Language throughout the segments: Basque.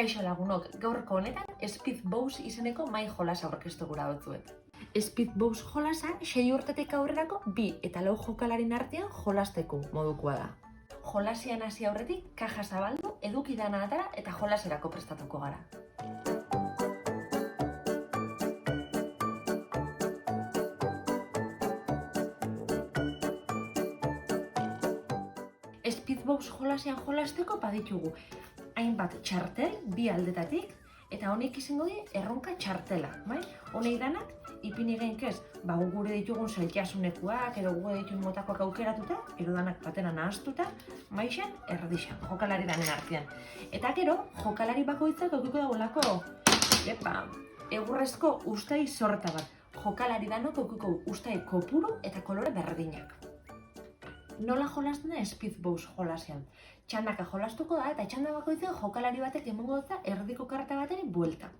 Kaixo lagunok, gaurko honetan Speedboat izeneko mai jolasa aurkeztu gura dutzuet. Speedboat jolasa 6 urtetik aurrerako 2 eta 4 jokalarin artean jolasteko modukoa da. Jolasian hasi aurretik kaja zabaldu, eduki dana atara eta jolaserako prestatuko gara. Speedboat jolasian jolasteko baditugu hainbat txartel, 2 aldetatik, eta honek izango di erronka txartela, bai? Honei danak, ipini geinkez, gure ditugun zailtasunekuak edo gure ditugun motakoak aukeratuta, edo danak batena nahaztuta, maixan, erdixan, jokalari danen artean. Eta gero, jokalari bakoitzak edukiko dagoelako, egurrezko ustai sorta bat. Jokalari danok edukiko ustai kopuru eta kolore berdinak. Nola jolasten da Speedboat jolasean? Txandaka jolastuko da eta txanda bakoitzen jokalari batek emango dut erdiko karta bateri buelta.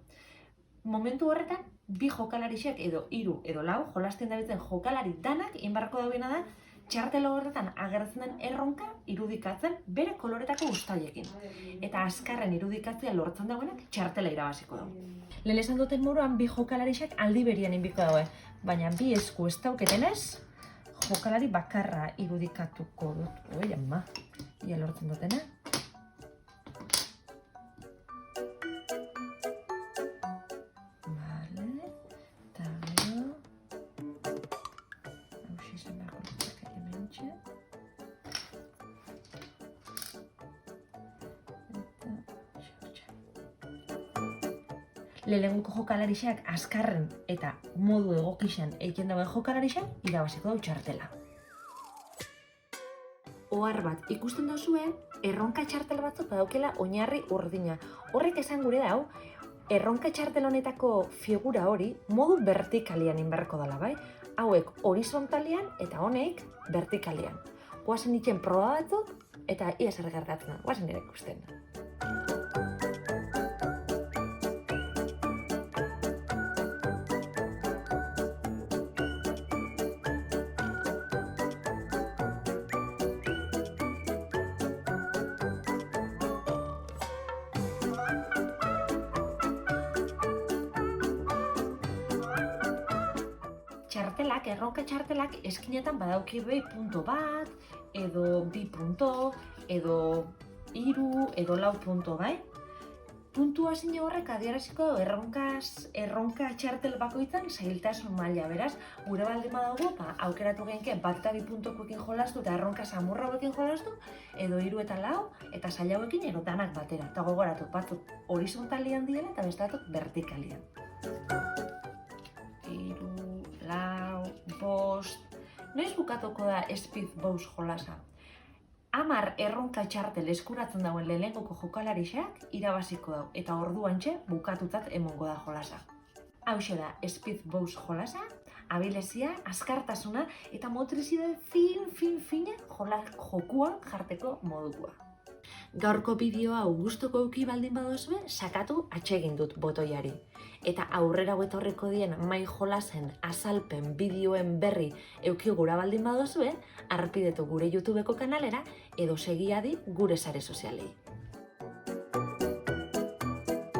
Momentu horretan, 2 jokalarixek edo 3 edo 4 jolasten dabitzen jokalari danak inbarko dauena da txartelo horretan agertzen den erronka irudikatzen bere koloretako ustaiekin. Eta azkarren irudikatzea lortzen dagoenak txartela irabaziko dugu. Lehen esan duten moduan 2 jokalarixek aldi berian inbiko daue, baina 2 esku ez dauketenez, jokalari bakarra irudikatuko dut. Oi, ama, ia lortzen dutena. Vale, eta gero... Hauxe izan beharko dutzak elementxe. Lehenenguko jokalarixak azkarren eta modu egokixan egiten dagoen jokalarixak irabaziko dau txartela. Ohar bat ikusten duzue, erronka txartel batzuk badaukela oinarri urdina. Horrek esan gure dau, erronka txartel honetako figura hori modu vertikalian inbarko dela, bai? Hauek horizontalian eta honek vertikalian. Goazen ditzen proba batzuk eta ia zer gertatzen da, goazen ere ikusten. Txartelak, erronka txartelak eskinetan badauki behi punto bat, edo 2 punto, edo 3, edo 4 punto, bai? Puntua zine horrek adieraziko erronka txartel bakoitzan zailtasun maila, beraz, gure baldin badago, aukeratu genke bat eta 2 puntokoekin jolastu eta erronka samurra hauekin jolastu, edo 3 eta 4, eta zaila hauekin ero danak batera. Eta gogoratu, batzuk horizontalian direla eta beste batzuk vertikalian. 5, noiz bukatuko da Speedboat jolasa? 10 erronka txartel eskuratzen dauen lehenengoko jokalarixak irabaziko dau eta orduantxe bukatutzat emongo da jolasa. Hauxe da Speedboat jolasa, abilezia, azkartasuna eta motrizitate fina jokuan jarteko modukoa. Gaurko bideo hau gustuko eduki baldin baduzue, sakatu atsegin dut botoiari. Eta aurrera etorriko dien mai jolasen azalpen bideoen berri eduki gura baldin baduzue, harpidetu gure YouTubeko kanalera edo segiadi gure sare sozialei.